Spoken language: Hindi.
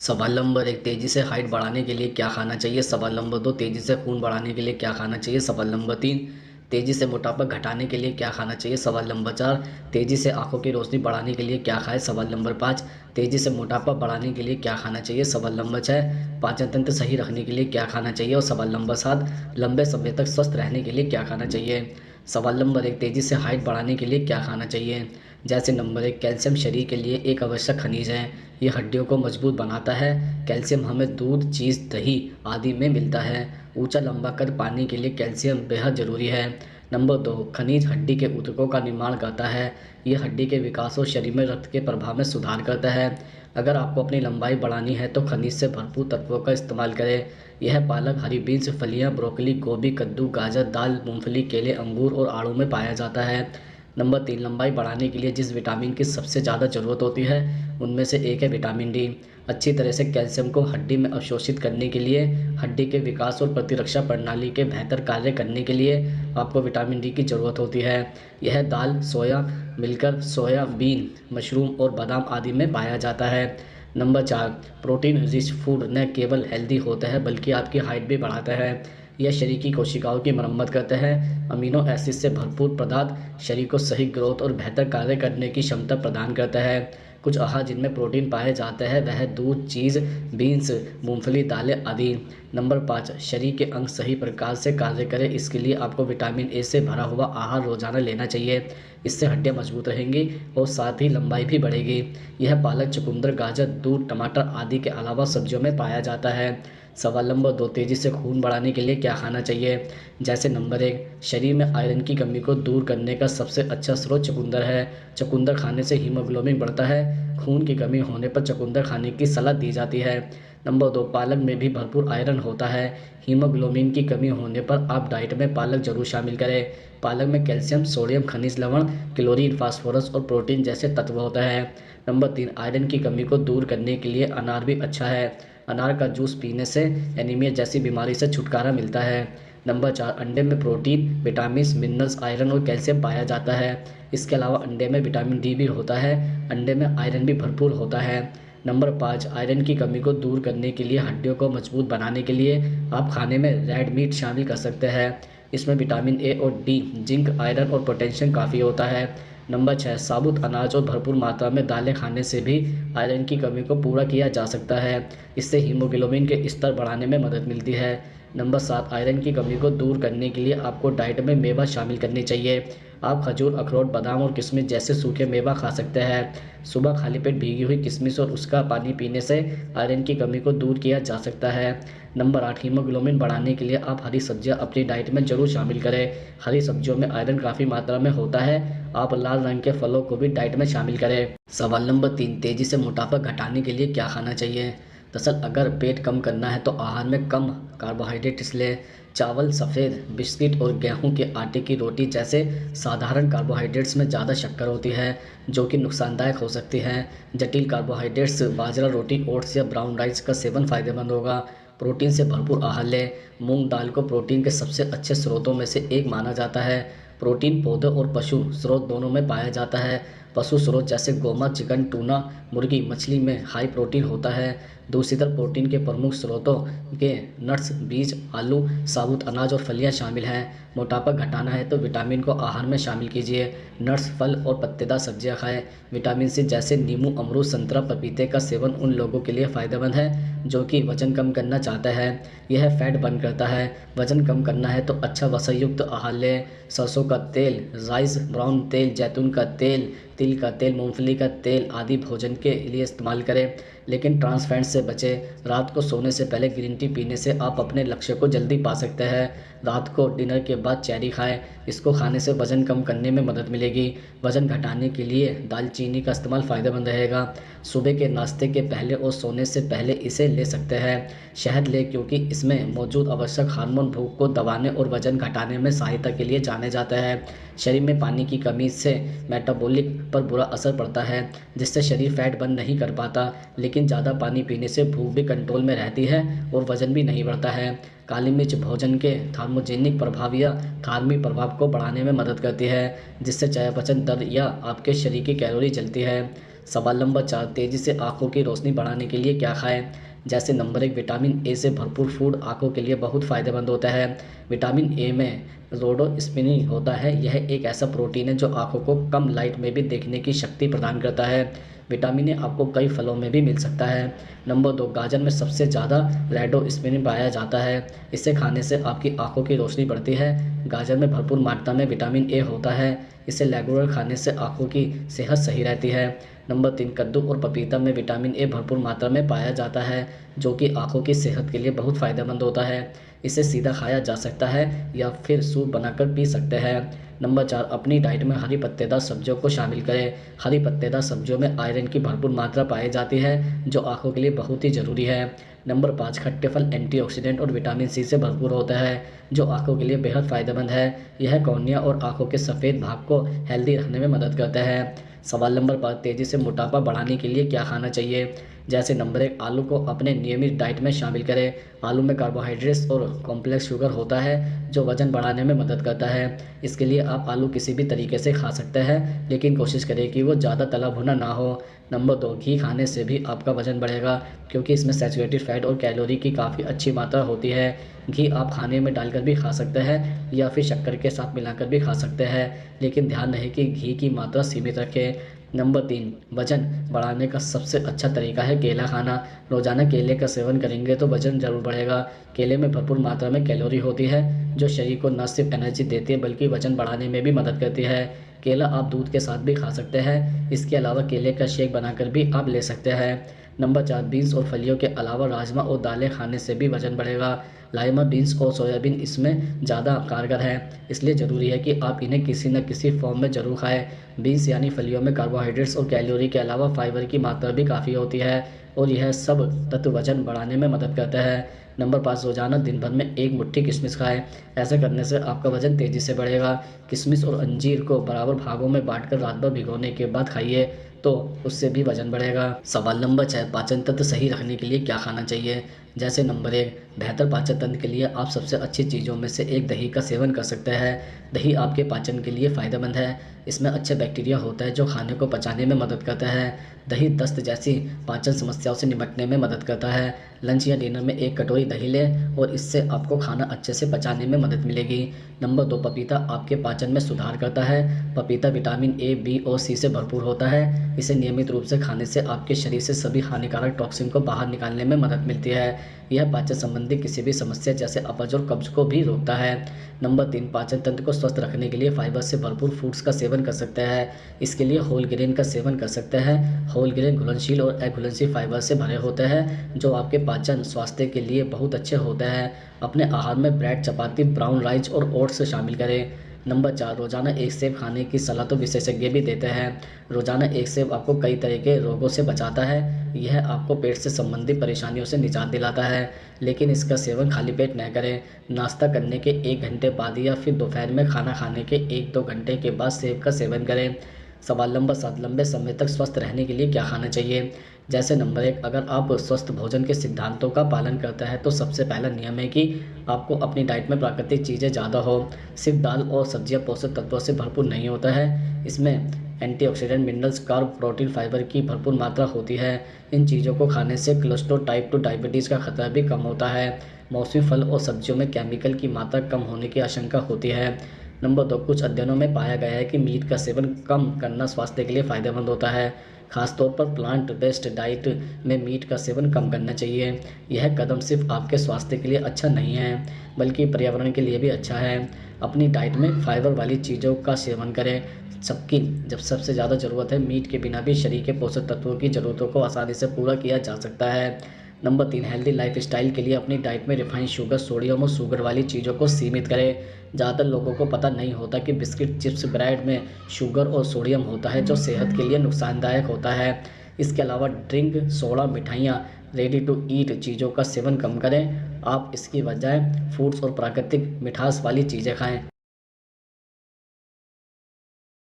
सवाल नंबर 1, तेज़ी से हाइट बढ़ाने के लिए क्या खाना चाहिए? सवाल नंबर 2, तेज़ी से खून बढ़ाने के लिए क्या खाना चाहिए? सवाल नंबर 3, तेज़ी से मोटापा घटाने के लिए क्या खाना चाहिए? सवाल नंबर 4, तेज़ी से आँखों की रोशनी बढ़ाने के लिए क्या खाएँ? सवाल नंबर 5, तेज़ी से मोटापा बढ़ाने के लिए क्या खाना चाहिए? सवाल नंबर 6, पाचन तंत्र सही रखने के लिए क्या खाना चाहिए? और सवाल नंबर 7, लंबे समय तक स्वस्थ रहने के लिए क्या खाना चाहिए? सवाल नंबर 1, तेज़ी से हाइट बढ़ाने के लिए क्या खाना चाहिए? जैसे नंबर 1, कैल्शियम शरीर के लिए एक आवश्यक खनिज है। ये हड्डियों को मजबूत बनाता है। कैल्शियम हमें दूध, चीज़, दही आदि में मिलता है। ऊंचा लंबा कद पाने के लिए कैल्शियम बेहद ज़रूरी है। नंबर 2, खनिज हड्डी के ऊतकों का निर्माण करता है। ये हड्डी के विकास और शरीर में रक्त के प्रवाह में सुधार करता है। अगर आपको अपनी लंबाई बढ़ानी है तो खनिज से भरपूर तत्वों का इस्तेमाल करें। यह पालक, हरी बीन्स, फलियां, ब्रोकली, गोभी, कद्दू, गाजर, दाल, मूंगफली, केले, अंगूर और आड़ू में पाया जाता है। नंबर 3, लंबाई बढ़ाने के लिए जिस विटामिन की सबसे ज़्यादा ज़रूरत होती है उनमें से एक है विटामिन डी। अच्छी तरह से कैल्शियम को हड्डी में अवशोषित करने के लिए, हड्डी के विकास और प्रतिरक्षा प्रणाली के बेहतर कार्य करने के लिए आपको विटामिन डी की ज़रूरत होती है। यह दाल, सोया मिलकर सोयाबीन, मशरूम और बादाम आदि में पाया जाता है। नंबर 4, प्रोटीन रिच फूड न केवल हेल्दी होता है बल्कि आपकी हाइट भी बढ़ाता है। यह शरीर की कोशिकाओं की मरम्मत करता है। अमीनो एसिड से भरपूर पदार्थ शरीर को सही ग्रोथ और बेहतर कार्य करने की क्षमता प्रदान करता है। कुछ आहार जिनमें प्रोटीन पाए जाते हैं वह दूध, चीज़, बीन्स, मूंगफली, दालें आदि। नंबर 5, शरीर के अंग सही प्रकार से कार्य करें इसके लिए आपको विटामिन ए से भरा हुआ आहार रोजाना लेना चाहिए। इससे हड्डियां मजबूत रहेंगी और साथ ही लंबाई भी बढ़ेगी। यह पालक, चुकंदर, गाजर, दूध, टमाटर आदि के अलावा सब्जियों में पाया जाता है। सवाल नंबर 2, तेज़ी से खून बढ़ाने के लिए क्या खाना चाहिए? जैसे नंबर 1, शरीर में आयरन की कमी को दूर करने का सबसे अच्छा स्रोत चुकंदर है। चुकंदर खाने से हीमोग्लोबिन बढ़ता है। खून की कमी होने पर चुकंदर खाने की सलाह दी जाती है। नंबर 2, पालक में भी भरपूर आयरन होता है। हीमोग्लोबिन की कमी होने पर आप डाइट में पालक जरूर शामिल करें। पालक में कैल्शियम, सोडियम, खनिज लवण, क्लोरीन, फास्फोरस और प्रोटीन जैसे तत्व होते हैं। नंबर 3, आयरन की कमी को दूर करने के लिए अनार भी अच्छा है। अनार का जूस पीने से एनीमिया जैसी बीमारी से छुटकारा मिलता है। नंबर 4, अंडे में प्रोटीन, विटामिन्स, मिनरल्स, आयरन और कैल्शियम पाया जाता है। इसके अलावा अंडे में विटामिन डी भी होता है। अंडे में आयरन भी भरपूर होता है। नंबर 5, आयरन की कमी को दूर करने के लिए हड्डियों को मजबूत बनाने के लिए आप खाने में रेड मीट शामिल कर सकते हैं। इसमें विटामिन ए और डी, जिंक, आयरन और पोटेशियम काफ़ी होता है। नंबर 6, साबुत अनाज और भरपूर मात्रा में दालें खाने से भी आयरन की कमी को पूरा किया जा सकता है। इससे हीमोग्लोबिन के स्तर बढ़ाने में मदद मिलती है। नंबर 7, आयरन की कमी को दूर करने के लिए आपको डाइट में मेवा शामिल करनी चाहिए। आप खजूर, अखरोट, बादाम और किशमिश जैसे सूखे मेवा खा सकते हैं। सुबह खाली पेट भीगी हुई किशमिश और उसका पानी पीने से आयरन की कमी को दूर किया जा सकता है। नंबर 8, हीमोग्लोबिन बढ़ाने के लिए आप हरी सब्जियां अपनी डाइट में जरूर शामिल करें। हरी सब्जियों में आयरन काफ़ी मात्रा में होता है। आप लाल रंग के फलों को भी डाइट में शामिल करें। सवाल नंबर 3, तेज़ी से मोटापा घटाने के लिए क्या खाना चाहिए? दरअसल अगर पेट कम करना है तो आहार में कम कार्बोहाइड्रेट्स लें। चावल, सफ़ेद बिस्किट और गेहूं के आटे की रोटी जैसे साधारण कार्बोहाइड्रेट्स में ज़्यादा शक्कर होती है जो कि नुकसानदायक हो सकती है। जटिल कार्बोहाइड्रेट्स, बाजरा रोटी, ओट्स या ब्राउन राइस का सेवन फायदेमंद होगा। प्रोटीन से भरपूर आहार लें। मूंग दाल को प्रोटीन के सबसे अच्छे स्रोतों में से एक माना जाता है। प्रोटीन पौधों और पशु स्रोत दोनों में पाया जाता है। पशु स्रोत जैसे गोमा, चिकन, टूना, मुर्गी, मछली में हाई प्रोटीन होता है। दूसरी तरफ प्रोटीन के प्रमुख स्रोतों के नट्स, बीज, आलू, साबुत अनाज और फलियां शामिल हैं। मोटापा घटाना है तो विटामिन को आहार में शामिल कीजिए। नट्स, फल और पत्तेदार सब्जियां खाएं। विटामिन सी जैसे नींबू, अमरूद, संतरा, पपीते का सेवन उन लोगों के लिए फायदेमंद है जो कि वजन कम करना चाहते हैं। यह फैट बर्न करता है। वजन कम करना है तो अच्छा वसा युक्त आहार लें। सरसों का तेल, राइस ब्राउन तेल, जैतून का तेल, तिल का तेल, मूंगफली का तेल आदि भोजन के लिए इस्तेमाल करें, लेकिन ट्रांस फैट से बचें। रात को सोने से पहले ग्रीन टी पीने से आप अपने लक्ष्य को जल्दी पा सकते हैं। रात को डिनर के बाद चेरी खाएं। इसको खाने से वजन कम करने में मदद मिलेगी। वजन घटाने के लिए दालचीनी का इस्तेमाल फ़ायदेमंद रहेगा। सुबह के नाश्ते के पहले और सोने से पहले इसे ले सकते हैं। शहद लें क्योंकि इसमें मौजूद आवश्यक हार्मोन भूख को दबाने और वजन घटाने में सहायता के लिए जाने जाते हैं। शरीर में पानी की कमी से मेटाबॉलिक पर बुरा असर पड़ता है जिससे शरीर फैट बर्न नहीं कर पाता, लेकिन ज़्यादा पानी पीने से भूख भी कंट्रोल में रहती है और वजन भी नहीं बढ़ता है। काली मिर्च भोजन के थार्मोजेनिक प्रभाव या थार्मी प्रभाव को बढ़ाने में मदद करती है जिससे चयापचय दर या आपके शरीर की कैलोरी जलती है। सवाल नंबर 4, तेज़ी से आँखों की रोशनी बढ़ाने के लिए क्या खाएँ? जैसे नंबर 1, विटामिन ए से भरपूर फूड आँखों के लिए बहुत फ़ायदेमंद होता है। विटामिन ए में रोडोस्पिनिन होता है। यह एक ऐसा प्रोटीन है जो आँखों को कम लाइट में भी देखने की शक्ति प्रदान करता है। विटामिन ए आपको कई फलों में भी मिल सकता है। नंबर 2, गाजर में सबसे ज़्यादा रेडोस्पिनिन पाया जाता है। इसे खाने से आपकी आँखों की रोशनी बढ़ती है। गाजर में भरपूर मात्रा में विटामिन ए होता है। इसे रेगुलर खाने से आँखों की सेहत सही रहती है। नंबर 3, कद्दू और पपीता में विटामिन ए भरपूर मात्रा में पाया जाता है, जो कि आँखों की सेहत के लिए बहुत फ़ायदेमंद होता है। इसे सीधा खाया जा सकता है या फिर सूप बनाकर पी सकते हैं। नंबर 4, अपनी डाइट में हरी पत्तेदार सब्जियों को शामिल करें। हरी पत्तेदार सब्जियों में आयरन की भरपूर मात्रा पाई जाती है, जो आँखों के लिए बहुत ही ज़रूरी है। नंबर 5, खट्टे फल एंटीऑक्सीडेंट और विटामिन सी से भरपूर होता है, जो आँखों के लिए बेहद फ़ायदेमंद है। यह कॉर्निया और आँखों के सफ़ेद भाग को हेल्दी रखने में मदद करता है। सवाल नंबर 5, तेज़ी से मोटापा बढ़ाने के लिए क्या खाना चाहिए? जैसे नंबर 1, आलू को अपने नियमित डाइट में शामिल करें। आलू में कार्बोहाइड्रेट्स और कॉम्प्लेक्स शुगर होता है, जो वज़न बढ़ाने में मदद करता है। इसके लिए आप आलू किसी भी तरीके से खा सकते हैं, लेकिन कोशिश करें कि वो ज़्यादा तला भुना ना हो। नंबर 2, घी खाने से भी आपका वज़न बढ़ेगा, क्योंकि इसमें सैचुरेटेड फैट और कैलोरी की काफ़ी अच्छी मात्रा होती है। घी आप खाने में डालकर भी खा सकते हैं या फिर शक्कर के साथ मिलाकर भी खा सकते हैं, लेकिन ध्यान रहे कि घी की मात्रा सीमित रखें। नंबर 3, वज़न बढ़ाने का सबसे अच्छा तरीका है केला खाना। रोज़ाना केले का सेवन करेंगे तो वज़न ज़रूर बढ़ेगा। केले में भरपूर मात्रा में कैलोरी होती है, जो शरीर को न सिर्फ एनर्जी देती है बल्कि वज़न बढ़ाने में भी मदद करती है। केला आप दूध के साथ भी खा सकते हैं। इसके अलावा केले का शेक बनाकर भी आप ले सकते हैं। नंबर 4, बीन्स और फलियों के अलावा राजमा और दालें खाने से भी वज़न बढ़ेगा। लाइमा बीन्स और सोयाबीन इसमें ज़्यादा कारगर है, इसलिए ज़रूरी है कि आप इन्हें किसी न किसी फॉर्म में ज़रूर खाएँ। बीन्स यानी फलियों में कार्बोहाइड्रेट्स और कैलोरी के अलावा फाइबर की मात्रा भी काफ़ी होती है और यह सब तत्व वज़न बढ़ाने में मदद करता है। नंबर 5, रोज़ाना दिन भर में 1 मुट्ठी किशमिश खाएँ। ऐसा करने से आपका वज़न तेज़ी से बढ़ेगा। किशमिश और अंजीर को बराबर भागों में बाँटकर रात भर भिगोने के बाद खाइए, तो उससे भी वज़न बढ़ेगा। सवाल नंबर 6, पाचन तंत्र सही रखने के लिए क्या खाना चाहिए? जैसे नंबर 1, बेहतर पाचन तंत्र के लिए आप सबसे अच्छी चीज़ों में से एक दही का सेवन कर सकते हैं। दही आपके पाचन के लिए फ़ायदेमंद है। इसमें अच्छे बैक्टीरिया होता है जो खाने को पचाने में मदद करता है। दही दस्त जैसी पाचन समस्याओं से निपटने में मदद करता है। लंच या डिनर में 1 कटोरी दही लें और इससे आपको खाना अच्छे से पचाने में मदद मिलेगी। नंबर 2, पपीता आपके पाचन में सुधार करता है। पपीता विटामिन ए, बी और सी से भरपूर होता है। इसे नियमित रूप से खाने से आपके शरीर से सभी हानिकारक टॉक्सिन को बाहर निकालने में मदद मिलती है। यह पाचन संबंधी किसी भी समस्या जैसे अपच और कब्ज को भी रोकता है। नंबर 3, पाचन तंत्र को स्वस्थ रखने के लिए फाइबर से भरपूर फूड्स का सेवन कर सकते हैं। इसके लिए होल ग्रेन का सेवन कर सकते हैं। होल ग्रेन घुलनशील और अघुलनशील फाइबर से भरे होते हैं, जो आपके पाचन स्वास्थ्य के लिए बहुत अच्छे होते हैं। अपने आहार में ब्रेड, चपाती, ब्राउन राइस और ओट्स शामिल करें। नंबर 4, रोज़ाना 1 सेब खाने की सलाह तो विशेषज्ञ भी देते हैं। रोज़ाना 1 सेब आपको कई तरह के रोगों से बचाता है। यह आपको पेट से संबंधित परेशानियों से निजात दिलाता है, लेकिन इसका सेवन खाली पेट न करें। नाश्ता करने के 1 घंटे बाद या फिर दोपहर में खाना खाने के 1-2 घंटे के बाद सेब का सेवन करें। सवाल नंबर 7, लंबे समय तक स्वस्थ रहने के लिए क्या खाना चाहिए? जैसे नंबर 1, अगर आप स्वस्थ भोजन के सिद्धांतों का पालन करते हैं तो सबसे पहला नियम है कि आपको अपनी डाइट में प्राकृतिक चीज़ें ज़्यादा हो। सिर्फ दाल और सब्जियां पोषक तत्वों से भरपूर नहीं होता है। इसमें antioxidant, minerals, carb, protein, fibre की भरपूर मात्रा होती है। इन चीज़ों को खाने से कोलेस्ट्रॉल, टाइप 2 डायबिटीज़ का खतरा भी कम होता है। मौसमी फल और सब्जियों में केमिकल की मात्रा कम होने की आशंका होती है। नंबर 2, कुछ अध्ययनों में पाया गया है कि मीट का सेवन कम करना स्वास्थ्य के लिए फ़ायदेमंद होता है। खासतौर पर प्लांट बेस्ड डाइट में मीट का सेवन कम करना चाहिए। यह कदम सिर्फ आपके स्वास्थ्य के लिए अच्छा नहीं है, बल्कि पर्यावरण के लिए भी अच्छा है। अपनी डाइट में फाइबर वाली चीज़ों का सेवन करें। सबकी जब सबसे ज़्यादा ज़रूरत है, मीट के बिना भी शरीर के पोषक तत्वों की ज़रूरतों को आसानी से पूरा किया जा सकता है। नंबर 3, हेल्दी लाइफस्टाइल के लिए अपनी डाइट में रिफाइंड शुगर, सोडियम और शुगर वाली चीज़ों को सीमित करें। ज़्यादातर लोगों को पता नहीं होता कि बिस्किट, चिप्स, ब्रेड में शुगर और सोडियम होता है, जो सेहत के लिए नुकसानदायक होता है। इसके अलावा ड्रिंक, सोडा, मिठाइयाँ, रेडी टू ईट चीज़ों का सेवन कम करें। आप इसकी बजाय फ्रूट्स और प्राकृतिक मिठास वाली चीज़ें खाएँ।